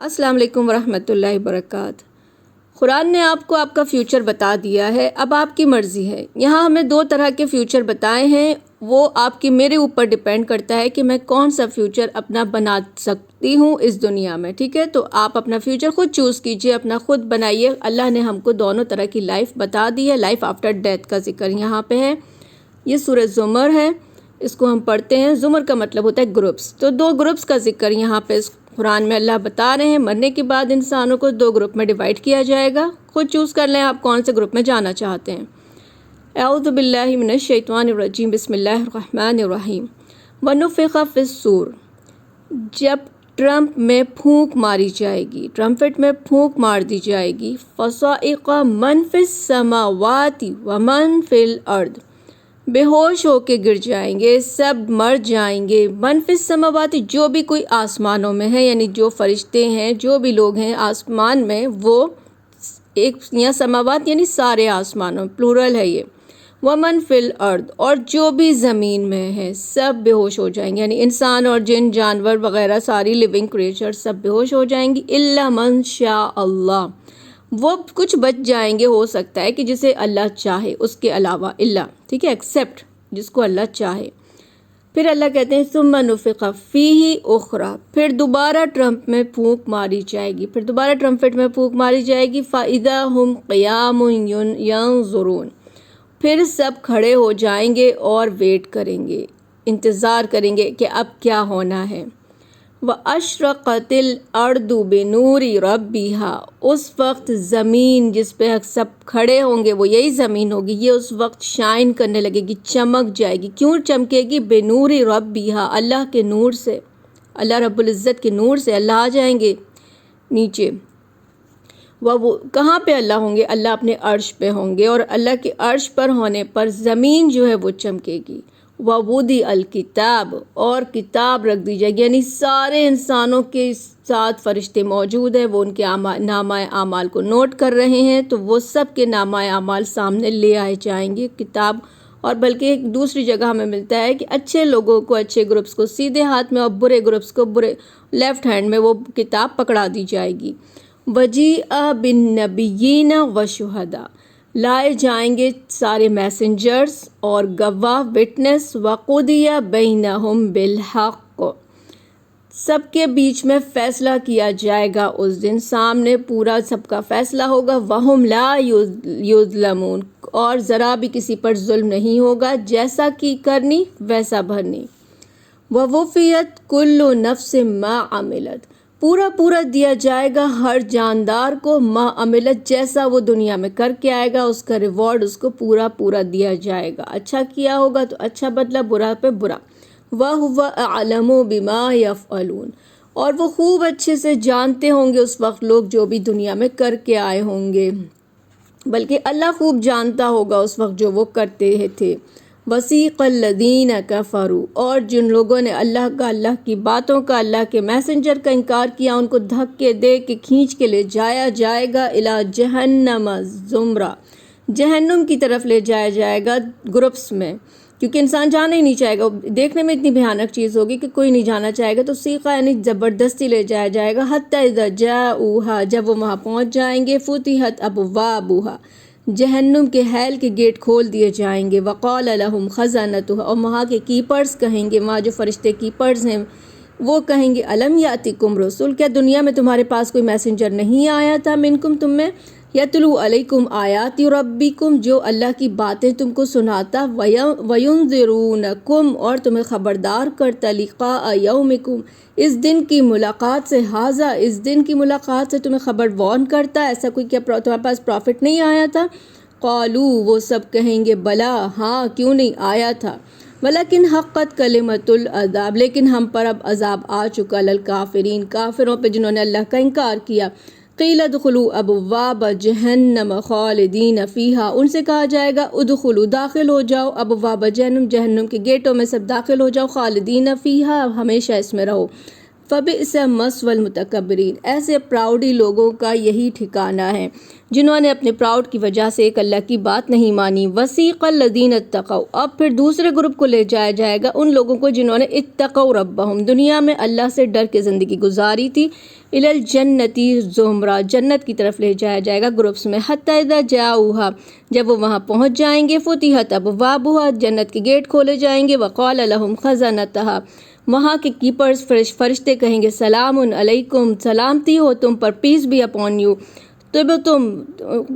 السلام علیکم ورحمۃ اللہ وبرکاتہ۔ قرآن نے آپ کو آپ کا فیوچر بتا دیا ہے، اب آپ کی مرضی ہے۔ یہاں ہمیں دو طرح کے فیوچر بتائے ہیں، وہ آپ کی میرے اوپر ڈیپینڈ کرتا ہے کہ میں کون سا فیوچر اپنا بنا سکتی ہوں اس دنیا میں، ٹھیک ہے؟ تو آپ اپنا فیوچر خود چوز کیجئے، اپنا خود بنائیے۔ اللہ نے ہم کو دونوں طرح کی لائف بتا دی ہے۔ لائف آفٹر ڈیتھ کا ذکر یہاں پہ ہے۔ یہ سورہ زمر ہے، اس کو ہم پڑھتے ہیں۔ زمر کا مطلب ہوتا ہے گروپس، تو دو گروپس کا ذکر یہاں پہ قرآن میں اللہ بتا رہے ہیں۔ مرنے کے بعد انسانوں کو دو گروپ میں ڈیوائیڈ کیا جائے گا، خود چوز کر لیں آپ کون سے گروپ میں جانا چاہتے ہیں۔ اعوذ باللہ من الشیطان الرجیم، بسم اللہ الرحمن الرحیم۔ وَنُفِخَ فِي الصُّورِ، جب ٹرمپ میں پھونک ماری جائے گی، ٹرمپٹ میں پھونک مار دی جائے گی، فَصَعِقَ مَن فِي السَّمَاوَاتِ وَمَن فِي الْأَرْضِ، بے ہوش ہو کے گر جائیں گے، سب مر جائیں گے۔ من فی السماوات، جو بھی کوئی آسمانوں میں ہے، یعنی جو فرشتے ہیں، جو بھی لوگ ہیں آسمان میں، وہ ایک یا سماوات یعنی سارے آسمانوں، پلورل ہے یہ۔ ومن فی الارض، اور جو بھی زمین میں ہے سب بے ہوش ہو جائیں گے، یعنی انسان اور جن، جانور وغیرہ ساری لیونگ کریچر سب بے ہوش ہو جائیں گی۔ الا من شاء اللہ، وہ کچھ بچ جائیں گے، ہو سکتا ہے کہ جسے اللہ چاہے، اس کے علاوہ اللہ، ٹھیک ہے، ایکسیپٹ جس کو اللہ چاہے۔ پھر اللہ کہتے ہیں ثم نفخ فیہ اخری، پھر دوبارہ ٹرمپ میں پھونک ماری جائے گی، پھر دوبارہ ٹرمپٹ میں پھونک ماری جائے گی۔ فاذا ہم قیام ینظرون، پھر سب کھڑے ہو جائیں گے اور ویٹ کریں گے، انتظار کریں گے کہ اب کیا ہونا ہے۔ وَأَشْرَقَتِ الْأَرْضُ بِنُورِ رَبِّهَا، اس وقت زمین جس پہ سب کھڑے ہوں گے وہ یہی زمین ہوگی، یہ اس وقت شائن کرنے لگے گی، چمک جائے گی۔ کیوں چمکے گی؟ بِنُورِ رَبِّهَا، اللہ کے نور سے، اللہ رب العزت کے نور سے اللہ آ جائیں گے نیچے۔ وہ کہاں پہ اللہ ہوں گے؟ اللہ اپنے عرش پہ ہوں گے، اور اللہ کے عرش پر ہونے پر زمین جو ہے وہ چمکے گی۔ وَوُضِعَ الْكِتَابُ، اور کتاب رکھ دی جائے گی، یعنی سارے انسانوں کے ساتھ فرشتے موجود ہیں، وہ ان کے نامہ اعمال کو نوٹ کر رہے ہیں، تو وہ سب کے نامہ اعمال سامنے لے آئے جائیں گے کتاب۔ اور بلکہ ایک دوسری جگہ ہمیں ملتا ہے کہ اچھے لوگوں کو، اچھے گروپس کو سیدھے ہاتھ میں، اور برے گروپس کو برے لیفٹ ہینڈ میں وہ کتاب پکڑا دی جائے گی۔ وَجِیءَ بِالنَّبِیِّینَ وَالشُّہَدَاء، لائے جائیں گے سارے میسنجرز اور گواہ، وٹنس۔ وَقُضِیَ بَیْنَہُم بِالْحَقِّ، سب کے بیچ میں فیصلہ کیا جائے گا اس دن، سامنے پورا سب کا فیصلہ ہوگا۔ وَہُم لَا یُظْلَمُونَ، اور ذرا بھی کسی پر ظلم نہیں ہوگا، جیسا کی کرنی ویسا بھرنی۔ وَوُفِّیَتْ كُلُّ نَفْسٍ مَا عَمِلَتْ، پورا دیا جائے گا ہر جاندار کو، ما عملت، جیسا وہ دنیا میں کر کے آئے گا اس کا ریوارڈ اس کو پورا دیا جائے گا۔ اچھا کیا ہوگا تو اچھا بدلہ، برا پہ برا۔ وَهُوَ أَعْلَمُ بِمَا يَفْعَلُونَ، اور وہ خوب اچھے سے جانتے ہوں گے اس وقت لوگ جو بھی دنیا میں کر کے آئے ہوں گے، بلکہ اللہ خوب جانتا ہوگا اس وقت جو وہ کرتے تھے۔ وَسِیقَ الَّذِینَ كَفَرُوا، اور جن لوگوں نے اللہ کی باتوں کا، اللہ کے میسنجر کا انکار کیا، ان کو دھکے دے کے کھینچ کے لے جایا جائے گا الی جہنم زمرا، جہنم کی طرف لے جایا جائے گا گروپس میں، کیونکہ انسان جانا ہی نہیں چاہے گا، دیکھنے میں اتنی بھیانک چیز ہوگی کہ کوئی نہیں جانا چاہے گا، تو سیقہ یعنی زبردستی لے جایا جائے گا۔ حتی اذا جاؤہا، جب وہ وہاں پہنچ جائیں گے، فتحت ابوابہا، جہنم کے حیل کے گیٹ کھول دیے جائیں گے۔ وقال لہم خزنتہا، اور وہاں کے کیپرز کہیں گے، وہاں جو فرشتے کیپرز ہیں وہ کہیں گے، الم یاتکم رسول، کیا دنیا میں تمہارے پاس کوئی میسنجر نہیں آیا تھا، منکم، تم میں، یتلو علیکم آیات ربکم، جو اللہ کی باتیں تم کو سناتا، وینذرونکم، اور تمہیں خبردار کرتا، لقاء یومکم، اس دن کی ملاقات سے، ھذا، اس دن کی ملاقات سے تمہیں خبر وارن کرتا، ایسا کوئی کیا تمہارے پاس پروفٹ نہیں آیا تھا؟ قالو، وہ سب کہیں گے، بلا، ہاں، کیوں نہیں آیا تھا، ولیکن حقت کلمۃ العذاب، لیکن ہم پر اب عذاب آ چکا، للکافرین، کافروں پہ جنہوں نے اللہ کا انکار کیا۔ قیل ادخلوا ابواب جہنم خالدین فیہا، ان سے کہا جائے گا ادخلوا، داخل ہو جاؤ، ابواب جہنم، جہنم کے گیٹوں میں سب داخل ہو جاؤ، خالدین فیہا، ہمیشہ اس میں رہو۔ فبئس مثوى المتکبرین، ایسے پراؤڈی لوگوں کا یہی ٹھکانہ ہے جنہوں نے اپنے پراؤڈ کی وجہ سے ایک اللہ کی بات نہیں مانی۔ وسیق الذین اتقوا، اب پھر دوسرے گروپ کو لے جایا جائے گا، ان لوگوں کو جنہوں نے اتقوا ربہم، دنیا میں اللہ سے ڈر کے زندگی گزاری تھی، الی الجنتی زمرہ، جنت کی طرف لے جایا جائے گا گروپس میں، حتی اذا جاؤہا، جب وہ وہاں پہنچ جائیں گے، فتحت ابوابہا، جنت کے گیٹ کھولے جائیں گے، وقال لہم خزنتہا، وہاں کے کیپرز فرشتے کہیں گے سلام علیکم، سلامتی ہو تم پر، پیس بی اپون یو، تم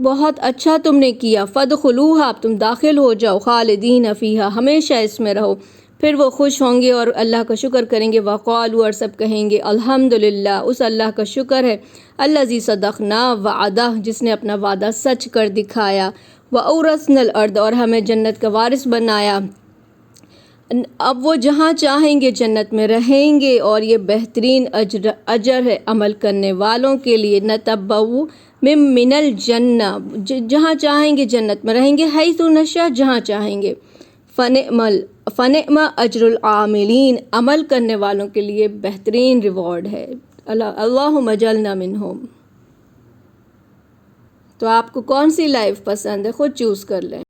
بہت اچھا تم نے کیا، فادخلوہا، تم داخل ہو جاؤ، خالدین فیہا، ہمیشہ اس میں رہو۔ پھر وہ خوش ہوں گے اور اللہ کا شکر کریں گے، وقالوا، اور سب کہیں گے الحمدللہ، اس اللہ کا شکر ہے، الذی صدقنا وعدہ، جس نے اپنا وعدہ سچ کر دکھایا، وَأَوْرَثْنَا الْأَرْضَ، اور ہمیں جنت کا وارث بنایا۔ اب وہ جہاں چاہیں گے جنت میں رہیں گے، اور یہ بہترین اجر ہے عمل کرنے والوں کے لیے۔ نتبوء من الجنہ، جہاں چاہیں گے جنت میں رہیں گے، حیث نشاء، جہاں چاہیں گے۔ فنعم اجر العاملین، عمل کرنے والوں کے لیے بہترین ریوارڈ ہے۔ اللہم اجعلنا منہم۔ تو آپ کو کون سی لائف پسند ہے، خود چوز کر لیں۔